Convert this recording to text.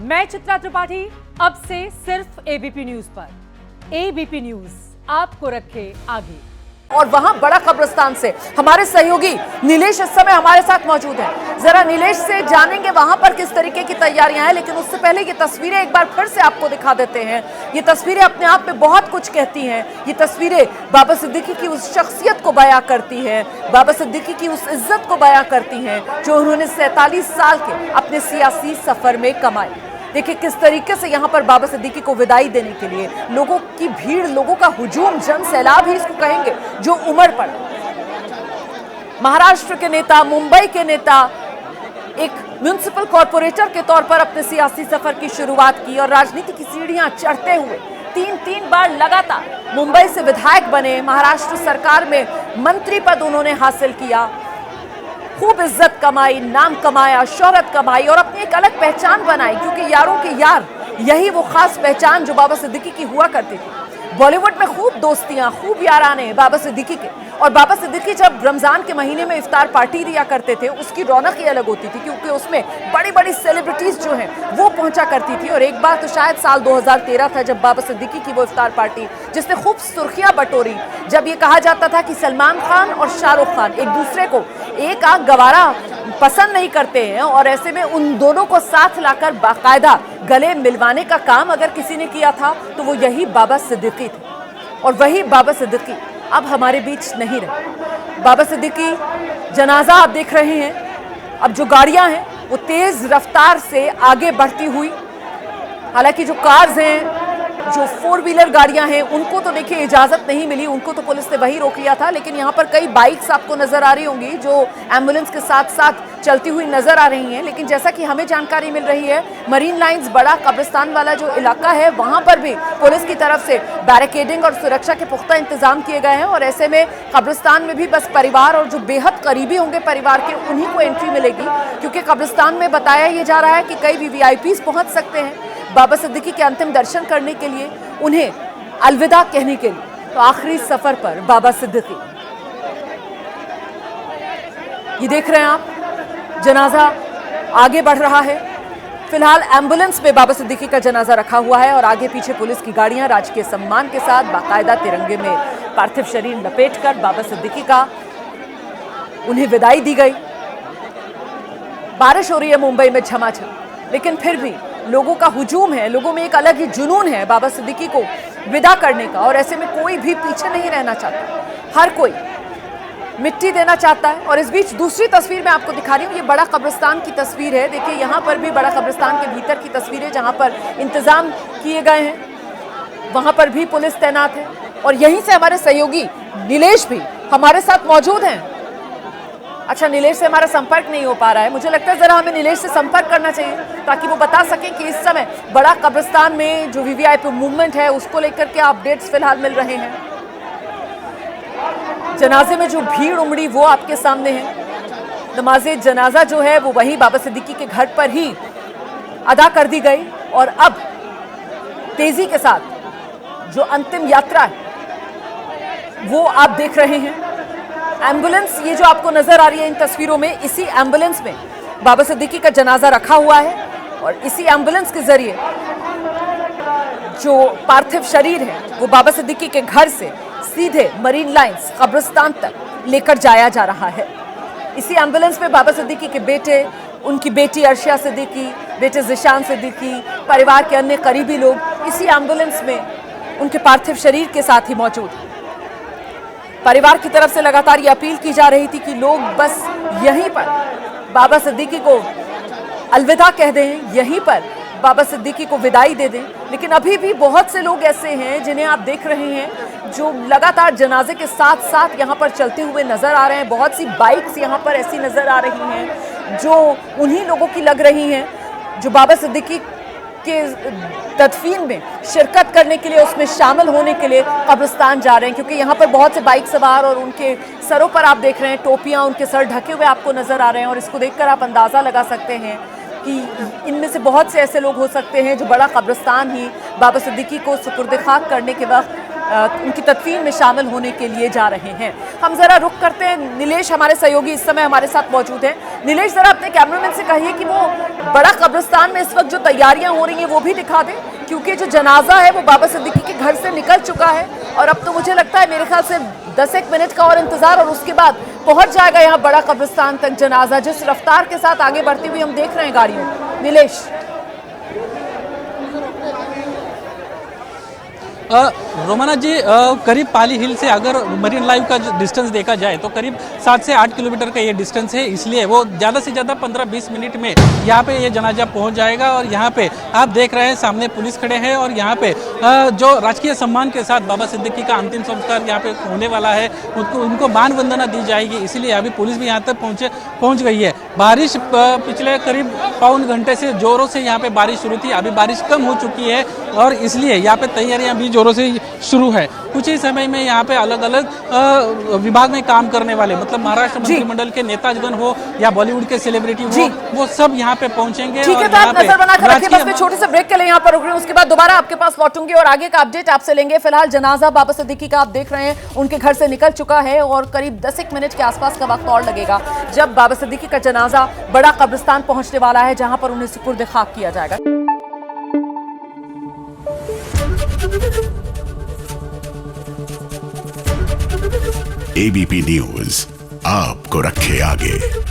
मैं चित्रा त्रिपाठी, अब से सिर्फ एबीपी न्यूज पर। एबीपी न्यूज आपको रखे आगे। और वहां बड़ा कब्रिस्तान से हमारे सहयोगी नीलेश इस समय हमारे साथ मौजूद है। जरा नीलेश से जानेंगे वहां पर किस तरीके की तैयारियां हैं, लेकिन उससे पहले ये तस्वीरें एक बार फिर से आपको दिखा देते हैं। ये तस्वीरें अपने आप में बहुत कुछ कहती हैं। ये तस्वीरें बाबा सिद्दीकी की उस शख्सियत को बयां करती हैं, बाबा सिद्दीकी की उस इज्जत को बयां करती हैं जो उन्होंने 47 साल के अपने सियासी सफर में कमाई। देखिए किस तरीके से यहाँ पर बाबा सिद्दीकी को विदाई देने के लिए लोगों की भीड़, लोगों का हुजूम, जन सैलाब ही इसको कहेंगे, जो उमड़ पड़ा। महाराष्ट्र के नेता, मुंबई के नेता, एक म्युनिसिपल कॉर्पोरेटर के तौर पर अपने सियासी सफर की शुरुआत की और राजनीति की सीढ़ियां चढ़ते हुए तीन बार लगातार मुंबई से विधायक बने। महाराष्ट्र सरकार में मंत्री पद उन्होंने हासिल किया, खूब इज्जत कमाई, नाम कमाया, शोहरत कमाई और अपनी एक अलग पहचान बनाई, क्योंकि यारों के यार यही वो खास पहचान जो बाबा सिद्दीकी की हुआ करती थी। बॉलीवुड में खूब दोस्तियां, खूब याराने बाबा सिद्दीकी के। और बाबा सिद्दीकी जब रमजान के महीने में इफ्तार पार्टी दिया करते थे, उसकी रौनक ही अलग होती थी, क्योंकि उसमें बड़ी बड़ी सेलिब्रिटीज जो हैं वो पहुंचा करती थी। और एक बार तो शायद साल 2013 था जब बाबा सिद्दीकी की वो इफ्तार पार्टी, जिसने खूब सुर्खियां बटोरी, जब ये कहा जाता था कि सलमान खान और शाहरुख खान एक दूसरे को एक आंख गवारा पसंद नहीं करते हैं, और ऐसे में उन दोनों को साथ लाकर बाकायदा गले मिलवाने का काम अगर किसी ने किया था तो वो यही बाबा सिद्दीकी थे। और वही बाबा सिद्दीकी अब हमारे बीच नहीं रहे। बाबा सिद्दीकी जनाजा आप देख रहे हैं। अब जो गाड़ियां हैं वो तेज रफ्तार से आगे बढ़ती हुई, हालांकि जो कार्स हैं, जो 4 व्हीलर गाड़ियां हैं, उनको तो देखिए इजाजत नहीं मिली, उनको तो पुलिस ने वही रोक लिया था। लेकिन यहाँ पर कई बाइक्स आपको नजर आ रही होंगी जो एम्बुलेंस के साथ साथ चलती हुई नजर आ रही हैं। लेकिन जैसा कि हमें जानकारी मिल रही है, मरीन लाइंस, बड़ा कब्रिस्तान वाला जो इलाका है, वहां पर भी पुलिस की तरफ से बैरिकेडिंग और सुरक्षा के पुख्ता इंतजाम किए गए हैं। और ऐसे में कब्रिस्तान में भी बस परिवार और जो बेहद करीबी होंगे परिवार के, उन्हीं को एंट्री मिलेगी, क्योंकि कब्रिस्तान में बताया ये जा रहा है कि कई VVIPs पहुंच सकते हैं बाबा सिद्दीकी के अंतिम दर्शन करने के लिए, उन्हें अलविदा कहने के लिए। तो आखिरी सफर पर बाबा सिद्दीकी, ये देख रहे हैं आप, जनाजा आगे बढ़ रहा है। फिलहाल एम्बुलेंस में बाबा सिद्दीकी का जनाजा रखा हुआ है और आगे पीछे पुलिस की गाड़ियां राजकीय सम्मान के साथ बाकायदा तिरंगे में पार्थिव शरीर लपेटकर बाबा सिद्दीकी का उन्हें विदाई दी गई। बारिश हो रही है मुंबई में झमाझम, लेकिन फिर भी लोगों का हुजूम है, लोगों में एक अलग ही जुनून है बाबा सिद्दीकी को विदा करने का। और ऐसे में कोई भी पीछे नहीं रहना चाहता, हर कोई मिट्टी देना चाहता है। और इस बीच दूसरी तस्वीर मैं आपको दिखा रही हूँ, ये बड़ा कब्रिस्तान की तस्वीर है। देखिए यहाँ पर भी बड़ा कब्रिस्तान के भीतर की तस्वीर है, जहाँ पर इंतजाम किए गए हैं, वहाँ पर भी पुलिस तैनात है। और यहीं से हमारे सहयोगी नीलेश भी हमारे साथ मौजूद हैं। अच्छा, नीलेश से हमारा संपर्क नहीं हो पा रहा है, मुझे लगता है जरा हमें नीलेश से संपर्क करना चाहिए ताकि वो बता सकें कि इस समय बड़ा कब्रिस्तान में जो VVIP मूवमेंट है उसको लेकर के अपडेट्स फिलहाल मिल रहे हैं। जनाजे में जो भीड़ उमड़ी वो आपके सामने है। नमाजे जनाजा जो है वो वही बाबा सिद्दीकी के घर पर ही अदा कर दी गई। और अब तेजी के साथ जो अंतिम यात्रा है वो आप देख रहे हैं। एम्बुलेंस, ये जो आपको नजर आ रही है इन तस्वीरों में, इसी एम्बुलेंस में बाबा सिद्दीकी का जनाजा रखा हुआ है। और इसी एम्बुलेंस के जरिए जो पार्थिव शरीर है वो बाबा सिद्दीकी के घर से सीधे मरीन लाइंस कब्रिस्तान तक लेकर जाया जा रहा है। इसी एम्बुलेंस में बाबा सिद्दीकी के बेटे, उनकी बेटी अर्शिया सिद्दीकी, बेटे ज़िशान सिद्दीकी, परिवार के अन्य करीबी लोग इसी एम्बुलेंस में उनके पार्थिव शरीर के साथ ही मौजूद हैं। परिवार की तरफ से लगातार ये अपील की जा रही थी कि लोग बस यहीं पर बाबा सिद्दीकी को अलविदा कह दें, यहीं पर बाबा सिद्दीकी को विदाई दे दें। लेकिन अभी भी बहुत से लोग ऐसे हैं जिन्हें आप देख रहे हैं जो लगातार जनाजे के साथ साथ यहाँ पर चलते हुए नजर आ रहे हैं। बहुत सी बाइक्स यहाँ पर ऐसी नजर आ रही हैं जो उन्हीं लोगों की लग रही हैं जो बाबा सिद्दीकी के तदफीन में शिरकत करने के लिए, उसमें शामिल होने के लिए कब्रिस्तान जा रहे हैं। क्योंकि यहाँ पर बहुत से बाइक सवार और उनके सरों पर आप देख रहे हैं टोपियाँ, उनके सर ढके हुए आपको नजर आ रहे हैं। और इसको देखकर आप अंदाज़ा लगा सकते हैं कि इनमें से बहुत से ऐसे लोग हो सकते हैं जो बड़ा कब्रिस्तान ही बाबा सिद्दीकी को सुपुर्द खाक करने के वक्त उनकी तदफीन में शामिल होने के लिए जा रहे हैं। हम जरा रुक करते हैं, नीलेश हमारे सहयोगी इस समय हमारे साथ मौजूद हैं। नीलेश, जरा अपने कैमरामैन से कहिए कि वो बड़ा कब्रिस्तान में इस वक्त जो तैयारियां हो रही हैं वो भी दिखा दें, क्योंकि जो जनाजा है वो बाबा सिद्दीकी के घर से निकल चुका है और अब तो मुझे लगता है मेरे ख्याल से 10 मिनट का और इंतजार और उसके बाद पहुंच जाएगा यहाँ बड़ा कब्रिस्तान तक जनाजा, जिस रफ्तार के साथ आगे बढ़ती हुई हम देख रहे हैं गाड़ियों। नीलेश, रोमाना जी, करीब पाली हिल से अगर मरीन लाइव का डिस्टेंस देखा जाए तो करीब 7 से 8 किलोमीटर का ये डिस्टेंस है, इसलिए वो ज़्यादा से ज़्यादा 15-20 मिनट में यहाँ पे ये जनाजा पहुँच जाएगा। और यहाँ पे आप देख रहे हैं सामने पुलिस खड़े हैं और यहाँ पे जो राजकीय सम्मान के साथ बाबा सिद्दीकी का अंतिम संस्कार यहाँ पे होने वाला है, उनको मान वंदना दी जाएगी, इसीलिए अभी पुलिस भी यहाँ तक पहुँच गई है। बारिश पिछले करीब पौन घंटे से जोरों से यहाँ पे बारिश शुरू थी, अभी बारिश कम हो चुकी है और इसलिए यहाँ पे तैयारियाँ भी जोरों से शुरू है। कुछ ही समय में यहाँ पे अलग अलग विभाग में काम करने वाले, मतलब महाराष्ट्र मंत्रिमंडल के नेतागण हो या बॉलीवुड के सेलिब्रिटी हो, वो सब यहाँ पे पहुंचेंगे। ठीक है, तो आप नजर बनाकर रखिए, बस मैं छोटे से ब्रेक के लिए यहाँ पर रुक रही हूँ, उसके बाद दोबारा आपके पास लौटूंगी और आगे का अपडेट आपसे लेंगे। फिलहाल जनाजा बाबा सिद्दीकी का आप देख रहे हैं, उनके घर से निकल चुका है और करीब 10 मिनट के आसपास का वक्त और लगेगा जब बाबा सिद्दीकी का जनाजा बड़ा कब्रिस्तान पहुंचने वाला है, जहां पर उन्हें सुपुर्द खाक किया जाएगा। एबीपी न्यूज आपको रखे आगे।